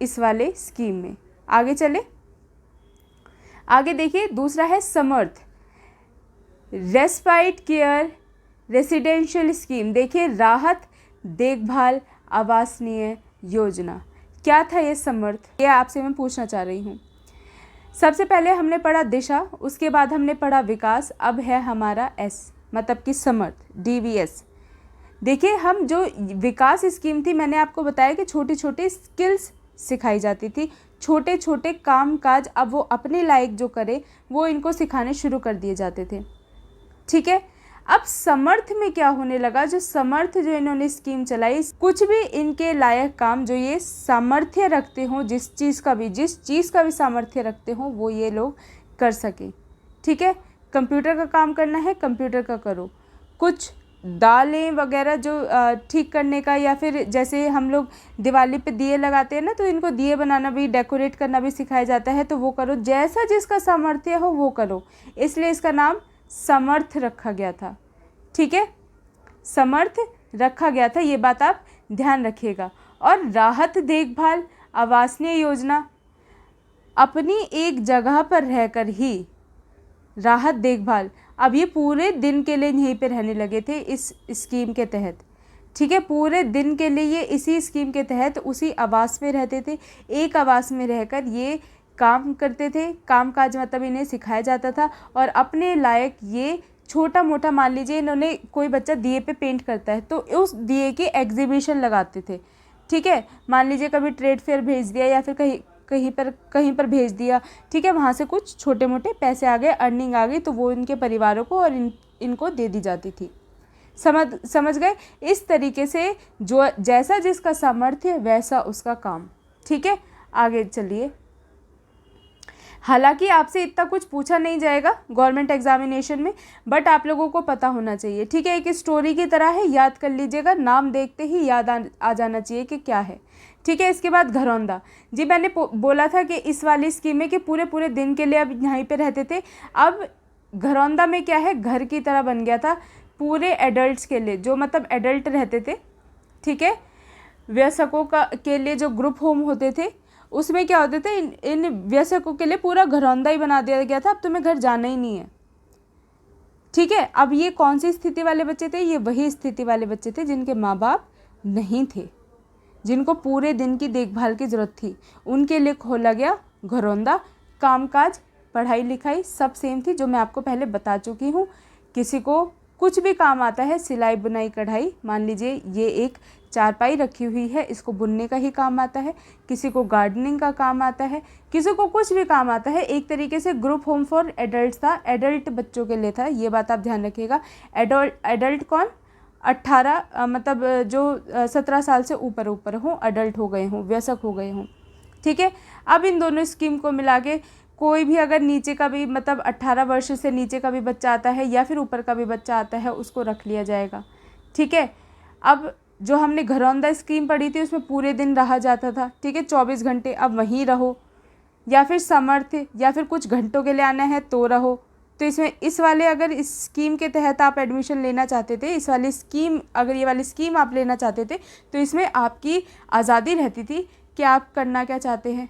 इस वाले स्कीम में। आगे चले, आगे देखिए, दूसरा है समर्थ रेस्पाइट केयर रेसिडेंशियल स्कीम। देखिए, राहत देखभाल आवासनीय योजना, क्या था ये समर्थ, ये आपसे मैं पूछना चाह रही हूँ। सबसे पहले हमने पढ़ा दिशा, उसके बाद हमने पढ़ा विकास, अब है हमारा एस मतलब कि समर्थ, DVS। देखिए, हम जो विकास स्कीम थी, मैंने आपको बताया कि छोटी छोटी स्किल्स सिखाई जाती थी, छोटे छोटे काम काज अब वो अपने लायक जो करे वो इनको सिखाने शुरू कर दिए जाते थे, ठीक है। अब समर्थ में क्या होने लगा, जो समर्थ जो इन्होंने स्कीम चलाई, कुछ भी इनके लायक काम जो ये सामर्थ्य रखते हों, जिस चीज़ का भी सामर्थ्य रखते हों, वो ये लोग कर सकें, ठीक है। कंप्यूटर का काम करना है, कंप्यूटर का करो, कुछ दालें वगैरह जो ठीक करने का, या फिर जैसे हम लोग दिवाली पे दिए लगाते हैं ना, तो इनको दिए बनाना भी, डेकोरेट करना भी सिखाया जाता है, तो वो करो, जैसा जिसका सामर्थ्य हो वो करो, इसलिए इसका नाम समर्थ रखा गया था, ठीक है। समर्थ रखा गया था, ये बात आप ध्यान रखिएगा। और राहत देखभाल आवासनीय योजना, अपनी एक जगह पर रहकर ही राहत देखभाल, अब ये पूरे दिन के लिए यहीं पे रहने लगे थे इस स्कीम के तहत, ठीक है। पूरे दिन के लिए ये इसी स्कीम के तहत उसी आवास में रहते थे, एक आवास में रहकर ये काम करते थे, काम काज मतलब इन्हें सिखाया जाता था, और अपने लायक ये छोटा मोटा, मान लीजिए इन्होंने, कोई बच्चा दिए पे पेंट करता है तो उस दिए की एग्जीबिशन लगाते थे, ठीक है। मान लीजिए कभी ट्रेड फेयर भेज दिया, या फिर कहीं पर भेज दिया, ठीक है, वहाँ से कुछ छोटे मोटे पैसे आ गए, अर्निंग आ गई, तो वो इनके परिवारों को और इनको दे दी जाती थी। समझ गए। इस तरीके से जो जैसा जिसका सामर्थ्य वैसा उसका काम, ठीक है। आगे चलिए। हालांकि आपसे इतना कुछ पूछा नहीं जाएगा गवर्नमेंट एग्जामिनेशन में, बट आप लोगों को पता होना चाहिए, ठीक है। एक स्टोरी की तरह है, याद कर लीजिएगा, नाम देखते ही याद आ जाना चाहिए कि क्या है, ठीक है। इसके बाद घरौंदा, जी मैंने बोला था कि इस वाली स्कीम में कि पूरे दिन के लिए अब यहीं पे रहते थे। अब घरौंदा में क्या है, घर की तरह बन गया था पूरे एडल्ट्स के लिए, जो मतलब एडल्ट रहते थे, ठीक है। वयस्कों के लिए जो ग्रुप होम होते थे, उसमें क्या होते थे, इन वयस्कों के लिए पूरा घरौंदा ही बना दिया गया था, अब तुम्हें घर जाना ही नहीं है, ठीक है। अब ये कौन सी स्थिति वाले बच्चे थे, ये वही स्थिति वाले बच्चे थे जिनके माँ बाप नहीं थे, जिनको पूरे दिन की देखभाल की ज़रूरत थी, उनके लिए खोला गया घरौंदा। कामकाज, पढ़ाई लिखाई सब सेम थी, जो मैं आपको पहले बता चुकी हूँ। किसी को कुछ भी काम आता है, सिलाई बुनाई कढ़ाई, मान लीजिए ये एक चारपाई रखी हुई है, इसको बुनने का ही काम आता है, किसी को गार्डनिंग का काम आता है, किसी को कुछ भी काम आता है। एक तरीके से ग्रुप होम फॉर एडल्ट था, एडल्ट बच्चों के लिए था, ये बात आप ध्यान रखिएगा। एडल्ट कौन? 18 मतलब जो 17 साल से ऊपर हों, अडल्ट हो गए हों, वयस्क हो गए हों, ठीक है। अब इन दोनों स्कीम को मिला के कोई भी अगर नीचे का भी मतलब 18 वर्ष से नीचे का भी बच्चा आता है या फिर ऊपर का भी बच्चा आता है, उसको रख लिया जाएगा, ठीक है। अब जो हमने घरौंदा स्कीम पढ़ी थी उसमें पूरे दिन रहा जाता था, ठीक है, 24 घंटे, अब वहीं रहो, या फिर समर्थ या फिर कुछ घंटों के लिए आना है तो रहो। तो इसमें इस वाले अगर इस स्कीम के तहत आप एडमिशन लेना चाहते थे, इस वाली स्कीम अगर ये वाली स्कीम आप लेना चाहते थे, तो इसमें आपकी आज़ादी रहती थी कि आप करना क्या चाहते हैं,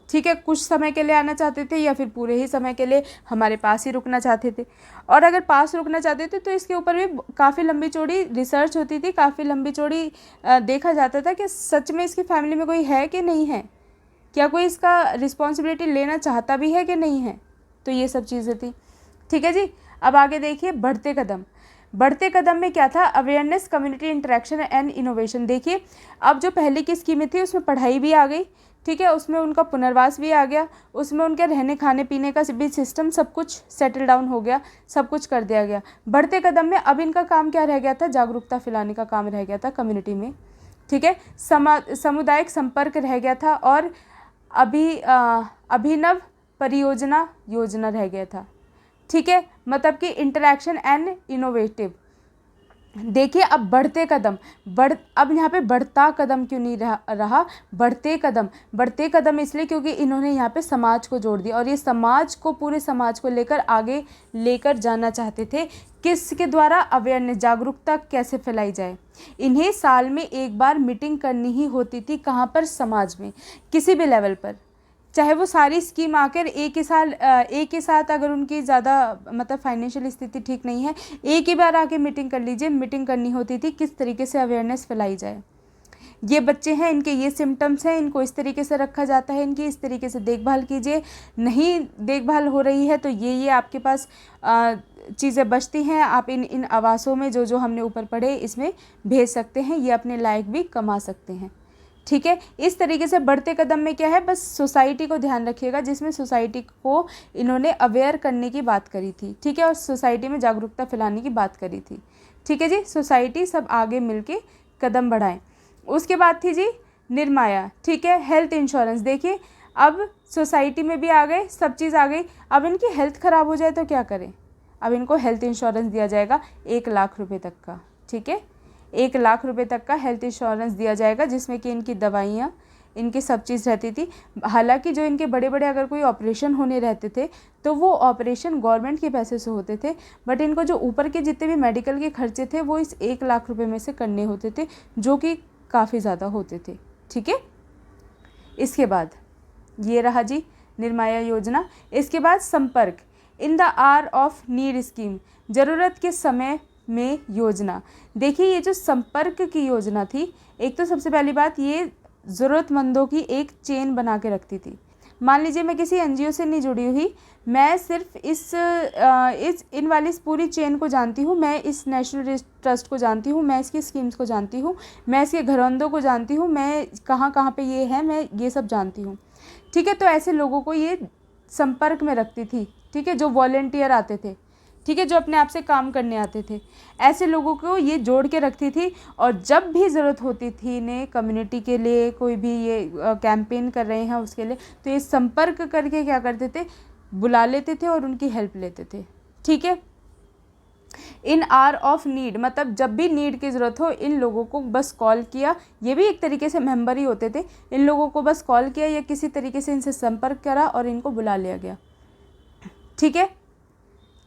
ठीक है। कुछ समय के लिए आना चाहते थे या फिर पूरे ही समय के लिए हमारे पास ही रुकना चाहते थे। और अगर पास रुकना चाहते थे तो इसके ऊपर भी काफ़ी लंबी चौड़ी रिसर्च होती थी, काफ़ी लंबी चौड़ी देखा जाता था कि सच में इसकी फैमिली में कोई है कि नहीं है, क्या कोई इसका रिस्पॉन्सिबिलिटी लेना चाहता भी है कि नहीं है। तो ये सब चीज़ें थी, ठीक है जी। अब आगे देखिए बढ़ते कदम। बढ़ते कदम में क्या था? Awareness, community interaction and innovation. देखिए अब जो पहले की स्कीमें थी उसमें पढ़ाई भी आ गई, ठीक है, उसमें उनका पुनर्वास भी आ गया, उसमें उनके रहने खाने पीने का भी सिस्टम सब कुछ सेटल डाउन हो गया, सब कुछ कर दिया गया। बढ़ते कदम में अब इनका काम क्या रह गया था? जागरूकता फैलाने का काम रह गया था कम्युनिटी में, ठीक है। सामुदायिक संपर्क रह गया था और अभिनव परियोजना योजना रह गया था, ठीक है, मतलब कि इंटरैक्शन एंड इनोवेटिव। देखिए अब बढ़ते कदम, अब यहाँ पे बढ़ता कदम क्यों नहीं रहा, बढ़ते कदम इसलिए क्योंकि इन्होंने यहाँ पे समाज को जोड़ दिया और ये समाज को, पूरे समाज को लेकर आगे लेकर जाना चाहते थे। किसके द्वारा? अवेयरनेस, जागरूकता कैसे फैलाई जाए। इन्हें साल में एक बार मीटिंग करनी ही होती थी, कहाँ पर? समाज में, किसी भी लेवल पर, चाहे वो सारी स्कीम आकर एक ही साथ अगर उनकी ज़्यादा मतलब फाइनेंशियल स्थिति ठीक नहीं है, एक ही बार आके मीटिंग कर लीजिए। मीटिंग करनी होती थी किस तरीके से अवेयरनेस फैलाई जाए। ये बच्चे हैं, इनके ये सिम्टम्स हैं, इनको इस तरीके से रखा जाता है, इनकी इस तरीके से देखभाल कीजिए, नहीं देखभाल हो रही है तो ये आपके पास चीज़ें बचती हैं, आप इन आवासों में जो हमने ऊपर पढ़े इसमें भेज सकते हैं, ये अपने लायक भी कमा सकते हैं, ठीक है। इस तरीके से बढ़ते कदम में क्या है? बस सोसाइटी को ध्यान रखिएगा, जिसमें सोसाइटी को इन्होंने अवेयर करने की बात करी थी, ठीक है, और सोसाइटी में जागरूकता फैलाने की बात करी थी, ठीक है जी। सोसाइटी सब आगे मिलके कदम बढ़ाएं। उसके बाद थी जी निर्माया, ठीक है, हेल्थ इंश्योरेंस। देखिए अब सोसाइटी में भी आ गए, सब चीज़ आ गई। अब इनकी हेल्थ ख़राब हो जाए तो क्या करें? अब इनको हेल्थ इंश्योरेंस दिया जाएगा 1 लाख रुपये तक का, ठीक है, 1 लाख रुपये तक का हेल्थ इंश्योरेंस दिया जाएगा, जिसमें कि इनकी दवाइयाँ, इनकी सब चीज़ रहती थी। हालांकि जो इनके बड़े बड़े अगर कोई ऑपरेशन होने रहते थे तो वो ऑपरेशन गवर्नमेंट के पैसे से होते थे, बट इनको जो ऊपर के जितने भी मेडिकल के खर्चे थे वो इस 1 लाख रुपये में से करने होते थे, जो कि काफ़ी ज़्यादा होते थे, ठीक है। इसके बाद ये रहा जी निर्माया योजना। इसके बाद संपर्क, in the hour of need scheme, ज़रूरत के समय में योजना। देखिए ये जो संपर्क की योजना थी, एक तो सबसे पहली बात ये ज़रूरतमंदों की एक चेन बना के रखती थी। मान लीजिए मैं किसी एनजीओ से नहीं जुड़ी हुई, मैं सिर्फ इन वाली इस पूरी चेन को जानती हूँ, मैं इस नेशनल ट्रस्ट को जानती हूँ, मैं इसकी स्कीम्स को जानती हूँ, मैं इसके घरौंदों को जानती हूँ, मैं कहाँ पे ये है, मैं ये सब जानती हूँ, ठीक है। तो ऐसे लोगों को ये संपर्क में रखती थी, ठीक है, जो वॉलेंटियर आते थे, ठीक है, जो अपने आप से काम करने आते थे, ऐसे लोगों को ये जोड़ के रखती थी। और जब भी ज़रूरत होती थी इन्हें कम्युनिटी के लिए, कोई भी ये कैंपेन कर रहे हैं उसके लिए, तो ये संपर्क करके क्या करते थे? बुला लेते थे और उनकी हेल्प लेते थे, ठीक है। इन आवर ऑफ नीड, मतलब जब भी नीड की ज़रूरत हो इन लोगों को बस कॉल किया, ये भी एक तरीके से मेंबर ही होते थे, इन लोगों को बस कॉल किया या किसी तरीके से इनसे संपर्क करा और इनको बुला लिया गया, ठीक है।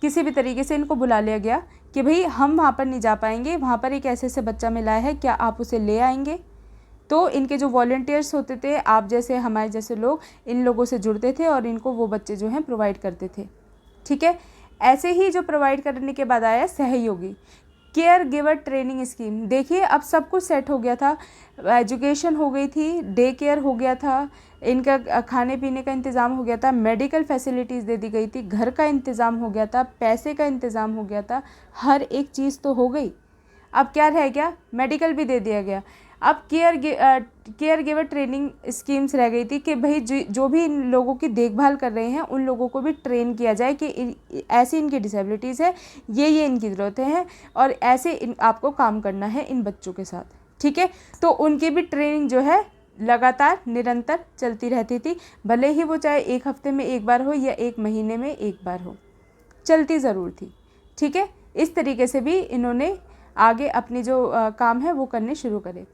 किसी भी तरीके से इनको बुला लिया गया कि भाई हम वहाँ पर नहीं जा पाएंगे, वहाँ पर एक ऐसे बच्चा मिला है, क्या आप उसे ले आएंगे? तो इनके जो वॉलंटियर्स होते थे, आप जैसे हमारे जैसे लोग, इन लोगों से जुड़ते थे और इनको वो बच्चे जो हैं प्रोवाइड करते थे, ठीक है। ऐसे ही जो प्रोवाइड करने के बाद आया सहयोगी, केयर गिवर ट्रेनिंग स्कीम। देखिए अब सब कुछ सेट हो गया था, एजुकेशन हो गई थी, डे केयर हो गया था, इनका खाने पीने का इंतज़ाम हो गया था, मेडिकल फैसिलिटीज़ दे दी गई थी, घर का इंतज़ाम हो गया था, पैसे का इंतज़ाम हो गया था, हर एक चीज़ तो हो गई। अब क्या रह गया? मेडिकल भी दे दिया गया। अब केयर गिवर ट्रेनिंग स्कीम्स रह गई थी कि भाई जो भी इन लोगों की देखभाल कर रहे हैं उन लोगों को भी ट्रेन किया जाए कि ऐसी इनकी डिसेबिलिटीज़ है, ये इनकी ज़रूरतें हैं और ऐसे आपको काम करना है इन बच्चों के साथ, ठीक है। तो उनकी भी ट्रेनिंग जो है लगातार निरंतर चलती रहती थी, भले ही वो चाहे एक हफ्ते में एक बार हो या एक महीने में एक बार हो, चलती ज़रूर थी, ठीक है। इस तरीके से भी इन्होंने आगे अपनी जो काम है वो करने शुरू करे।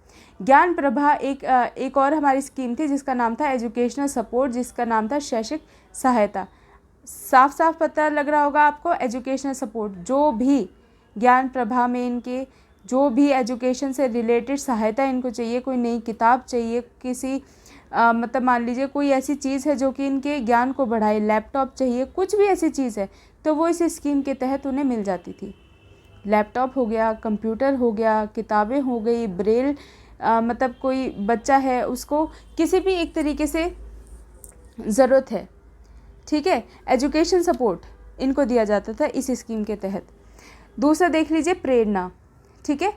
ज्ञान प्रभा एक और हमारी स्कीम थी जिसका नाम था एजुकेशनल सपोर्ट, जिसका नाम था शैक्षिक सहायता। साफ साफ पता लग रहा होगा आपको, एजुकेशनल सपोर्ट, जो भी ज्ञान प्रभा में इनके जो भी एजुकेशन से रिलेटेड सहायता इनको चाहिए, कोई नई किताब चाहिए, किसी मतलब मान लीजिए कोई ऐसी चीज़ है जो कि इनके ज्ञान को बढ़ाए, लैपटॉप चाहिए, कुछ भी ऐसी चीज़ है तो वो इस स्कीम के तहत उन्हें मिल जाती थी। लैपटॉप हो गया, कंप्यूटर हो गया, किताबें हो गई, ब्रेल मतलब कोई बच्चा है उसको किसी भी एक तरीके से ज़रूरत है, ठीक है, एजुकेशन सपोर्ट इनको दिया जाता था इस स्कीम के तहत। दूसरा देख लीजिए प्रेरणा, ठीक है।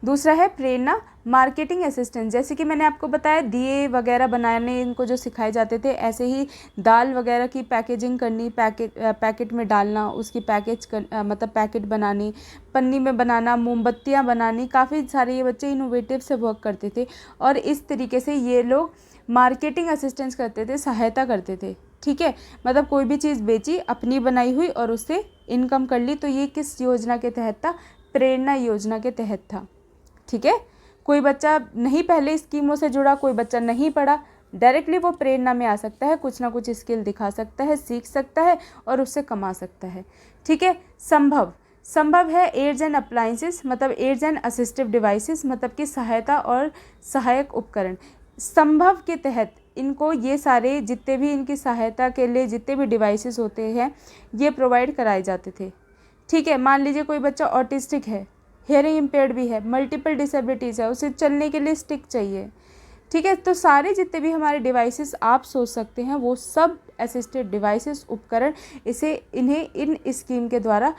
दूसरा है प्रेरणा मार्केटिंग असिस्टेंट, जैसे कि मैंने आपको बताया दिए वगैरह बनाने इनको जो सिखाए जाते थे, ऐसे ही दाल वगैरह की पैकेजिंग करनी, पैकेट में डालना, उसकी मतलब पैकेट बनानी, पन्नी में बनाना, मोमबत्तियाँ बनानी, काफ़ी सारे ये बच्चे इनोवेटिव से वर्क करते थे और इस तरीके से ये लोग मार्केटिंग असिस्टेंस करते थे, सहायता करते थे, ठीक है। मतलब कोई भी चीज़ बेची अपनी बनाई हुई और उससे इनकम कर ली, तो ये किस योजना के तहत था? प्रेरणा योजना के तहत था, ठीक है। कोई बच्चा नहीं पहले स्कीमों से जुड़ा, कोई बच्चा नहीं पढ़ा, डायरेक्टली वो प्रेरणा में आ सकता है, कुछ ना कुछ स्किल दिखा सकता है, सीख सकता है और उससे कमा सकता है, ठीक है। संभव है एड्स एंड अप्लाइंसेस, मतलब एड्स एंड असिस्टिव डिवाइसेस, मतलब कि सहायता और सहायक उपकरण। संभव के तहत इनको ये सारे जितने भी इनकी सहायता के लिए जितने भी डिवाइसेस होते हैं ये प्रोवाइड कराए जाते थे, ठीक है। मान लीजिए कोई बच्चा ऑटिस्टिक है, हेयरिंग इम्पेयर्ड भी है, मल्टीपल डिसेबिलिटीज़ है, उसे चलने के लिए स्टिक चाहिए, ठीक है। तो सारे जितने भी हमारे डिवाइसेस आप सोच सकते हैं वो सब असिस्टेड डिवाइसेस, उपकरण इन्हें इन स्कीम के द्वारा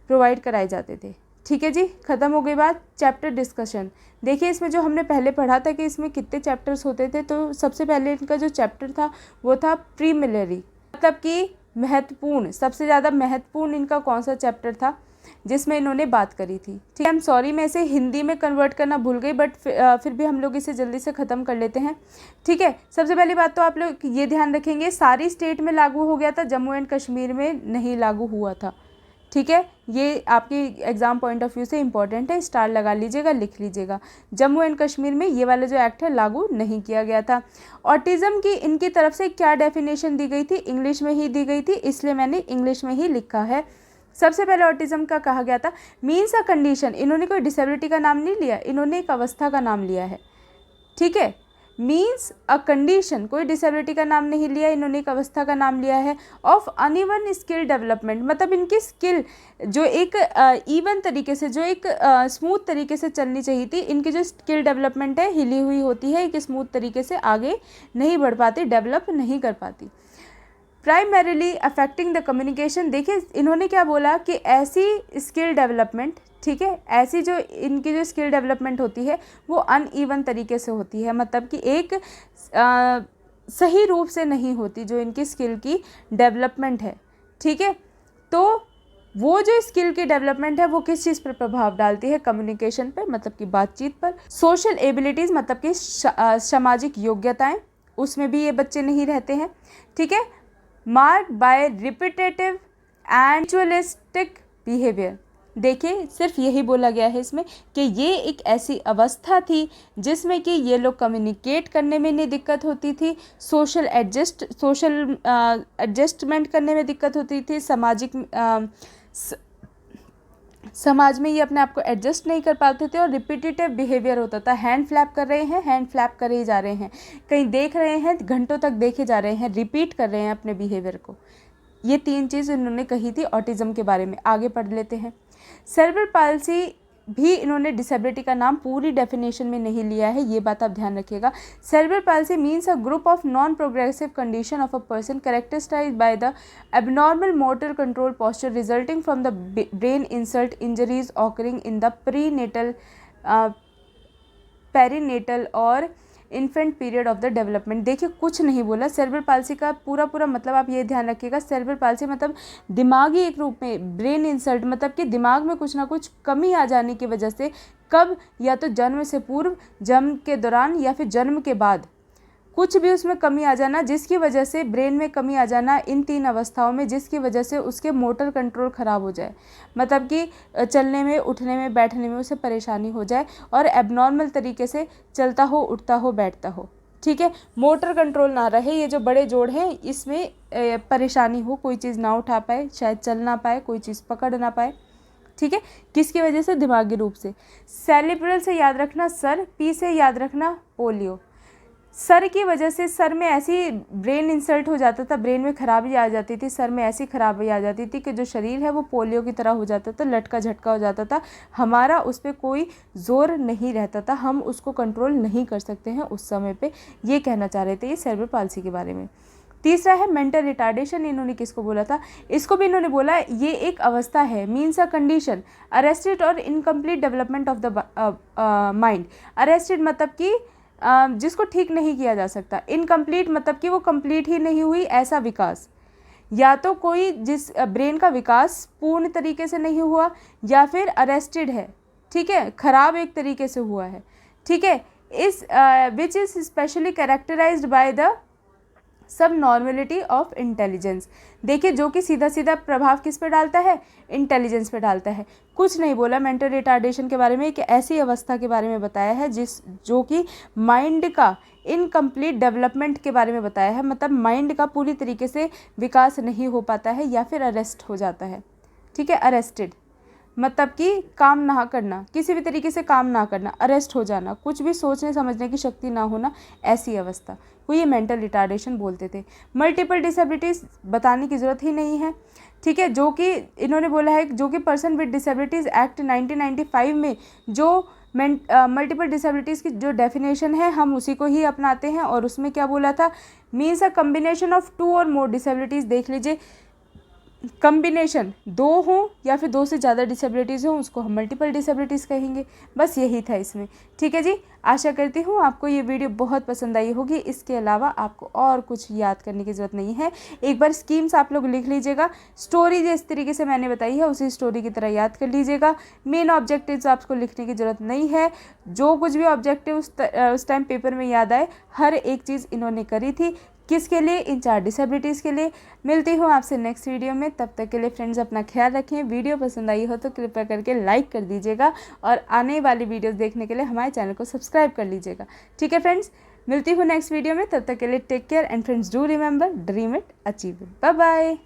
प्रोवाइड कराए जाते थे, ठीक है जी। ख़त्म हो गई बात। चैप्टर डिस्कशन, देखिए इसमें जो हमने पहले पढ़ा था कि इसमें कितने चैप्टर्स होते थे, तो सबसे पहले इनका जो चैप्टर था वो था प्रीलिमिनरी, मतलब कि महत्वपूर्ण, सबसे ज़्यादा महत्वपूर्ण इनका कौन सा चैप्टर था जिसमें इन्होंने बात करी थी, ठीक है। आई एम सॉरी मैं इसे हिंदी में कन्वर्ट करना भूल गई, बट फिर भी हम लोग इसे जल्दी से ख़त्म कर लेते हैं, ठीक है। सबसे पहली बात तो आप लोग ये ध्यान रखेंगे, सारी स्टेट में लागू हो गया था, जम्मू एंड कश्मीर में नहीं लागू हुआ था, ठीक है। ये आपकी एग्ज़ाम पॉइंट ऑफ व्यू से इंपॉर्टेंट है, स्टार लगा लीजिएगा, लिख लीजिएगा। जम्मू एंड कश्मीर में ये वाला जो एक्ट है लागू नहीं किया गया था। ऑटिज़म की इनकी तरफ से क्या डेफिनेशन दी गई थी? इंग्लिश में ही दी गई थी, इसलिए मैंने इंग्लिश में ही लिखा है। सबसे पहले ऑटिज़म का कहा गया था मीन्स अ कंडीशन, इन्होंने कोई डिसेबिलिटी का नाम नहीं लिया, इन्होंने एक अवस्था का नाम लिया है, ठीक है। मीन्स अ कंडीशन, कोई डिसेबिलिटी का नाम नहीं लिया, इन्होंने एक अवस्था का नाम लिया है। ऑफ अनइवन स्किल डेवलपमेंट, मतलब इनकी स्किल जो एक इवन तरीके से, जो एक स्मूथ तरीके से चलनी चाहिए थी, इनकी जो स्किल डेवलपमेंट है हिली हुई होती है, एक स्मूथ तरीके से आगे नहीं बढ़ पाती, डेवलप नहीं कर पाती। प्राइमरीली अफेक्टिंग द कम्युनिकेशन, देखिए इन्होंने क्या बोला कि ऐसी स्किल डेवलपमेंट, ठीक है, ऐसी जो इनकी जो स्किल डेवलपमेंट होती है वो अनइवन तरीके से होती है, मतलब कि एक सही रूप से नहीं होती जो इनकी स्किल की डेवलपमेंट है, ठीक है। तो वो जो स्किल की डेवलपमेंट है वो किस चीज़ पर प्रभाव डालती है? कम्युनिकेशन पर, मतलब कि बातचीत पर। सोशल एबिलिटीज़, मतलब कि सामाजिक योग्यताएं, उसमें भी ये बच्चे नहीं रहते हैं, ठीक है। Marked by repetitive and ritualistic behaviour, देखिए सिर्फ यही बोला गया है इसमें कि ये एक ऐसी अवस्था थी जिसमें कि ये लोग कम्युनिकेट करने में नहीं दिक्कत होती थी, सोशल एडजस्टमेंट करने में दिक्कत होती थी, समाज में ये अपने आप को एडजस्ट नहीं कर पाते थे और रिपीटेटिव बिहेवियर होता था। हैंड फ्लैप कर रहे हैं, हैंड फ्लैप करे ही जा रहे हैं, कहीं देख रहे हैं, घंटों तक देखे जा रहे हैं, रिपीट कर रहे हैं अपने बिहेवियर को। ये 3 चीज़ उन्होंने कही थी ऑटिज़म के बारे में। आगे पढ़ लेते हैं। सेरेब्रल पाल्सी भी इन्होंने डिसेबिलिटी का नाम पूरी डेफिनेशन में नहीं लिया है, ये बात आप ध्यान रखिएगा। Cerebral palsy means a group of non progressive condition of a person characterised by the abnormal motor control posture resulting from the brain insult injuries occurring in the prenatal, perinatal और infant period of the development. देखिए कुछ नहीं बोला, cerebral palsy का पूरा मतलब आप ये ध्यान रखिएगा, सेरेब्रल पाल्सी मतलब दिमागी एक रूप में, ब्रेन इंसल्ट मतलब कि दिमाग में कुछ ना कुछ कमी आ जाने की वजह से, कब, या तो जन्म से पूर्व, जन्म के दौरान, या फिर जन्म के बाद कुछ भी उसमें कमी आ जाना, जिसकी वजह से ब्रेन में कमी आ जाना इन 3 अवस्थाओं में, जिसकी वजह से उसके मोटर कंट्रोल ख़राब हो जाए, मतलब कि चलने में, उठने में, बैठने में उसे परेशानी हो जाए और एबनॉर्मल तरीके से चलता हो, उठता हो, बैठता हो, ठीक है, मोटर कंट्रोल ना रहे, ये जो बड़े जोड़ हैं इसमें परेशानी हो, कोई चीज़ ना उठा पाए, शायद चल ना पाए, कोई चीज़ पकड़ ना पाए, ठीक है, किसकी वजह से, दिमागी रूप से। सेरेब्रल से याद रखना सर, पी से याद रखना पोलियो। सर की वजह से सर में ऐसी ब्रेन इंसल्ट हो जाता था, ब्रेन में खराबी आ जाती थी, सर में ऐसी खराबी आ जाती थी कि जो शरीर है वो पोलियो की तरह हो जाता था, लटका झटका हो जाता था, हमारा उस पर कोई जोर नहीं रहता था, हम उसको कंट्रोल नहीं कर सकते हैं उस समय पे, ये कहना चाह रहे थे ये सेरेब्रल पाल्सी के बारे में। तीसरा है मेंटल रिटार्डेशन, इन्होंने किसको बोला था, इसको भी इन्होंने बोला ये एक अवस्था है, मीन्स अ कंडीशन अरेस्टेड और incomplete development of the mind. Arrested मतलब कि जिसको ठीक नहीं किया जा सकता, इनकम्प्लीट मतलब कि वो कंप्लीट ही नहीं हुई, ऐसा विकास, या तो कोई जिस ब्रेन का विकास पूर्ण तरीके से नहीं हुआ, या फिर अरेस्टेड है, ठीक है, खराब एक तरीके से हुआ है, ठीक है, इस which is specially characterised by the subnormality of intelligence. देखिए जो कि सीधा सीधा प्रभाव किस पे डालता है, इंटेलिजेंस पे डालता है। कुछ नहीं बोला मेंटल रिटार्डेशन के बारे में, कि ऐसी अवस्था के बारे में बताया है जो कि माइंड का इनकम्प्लीट डेवलपमेंट के बारे में बताया है, मतलब माइंड का पूरी तरीके से विकास नहीं हो पाता है या फिर अरेस्ट हो जाता है, ठीक है, अरेस्टेड मतलब कि काम ना करना, किसी भी तरीके से काम ना करना, अरेस्ट हो जाना, कुछ भी सोचने समझने की शक्ति ना होना, ऐसी अवस्था को ये मेंटल रिटार्डेशन बोलते थे। मल्टीपल डिसेबिलिटीज़ बताने की ज़रूरत ही नहीं है, ठीक है, जो कि इन्होंने बोला है, जो कि पर्सन विद डिसेबिलिटीज़ एक्ट 1995 में जो मल्टीपल डिसेबिलिटीज़ की जो डेफिनेशन है हम उसी को ही अपनाते हैं, और उसमें क्या बोला था, मीन्स अ कम्बिनेशन ऑफ 2 और मोर डिसेबिलिटीज़। देख लीजिए, कम्बिनेशन 2 हों या फिर 2 से ज़्यादा डिसेबिलिटीज़ हों, उसको हम मल्टीपल डिसेबिलिटीज़ कहेंगे, बस यही था इसमें, ठीक है जी। आशा करती हूँ आपको ये वीडियो बहुत पसंद आई होगी, इसके अलावा आपको और कुछ याद करने की ज़रूरत नहीं है, एक बार स्कीम्स आप लोग लिख लीजिएगा, स्टोरी जिस तरीके से मैंने बताई है उसी स्टोरी की तरह याद कर लीजिएगा, मेन ऑब्जेक्टिव्स आपको लिखने की ज़रूरत नहीं है, जो कुछ भी ऑब्जेक्टिव उस टाइम पेपर में याद आए, हर एक चीज़ इन्होंने करी थी, किसके लिए, इन 4 डिसेबिलिटीज़ के लिए। मिलती हूँ आपसे नेक्स्ट वीडियो में, तब तक के लिए फ्रेंड्स अपना ख्याल रखें, वीडियो पसंद आई हो तो कृपया करके लाइक कर दीजिएगा, और आने वाली वीडियोस देखने के लिए हमारे चैनल को सब्सक्राइब कर लीजिएगा, ठीक है फ्रेंड्स। मिलती हूँ नेक्स्ट वीडियो में, तब तक के लिए take care and friends do remember dream it achieve it, bye bye.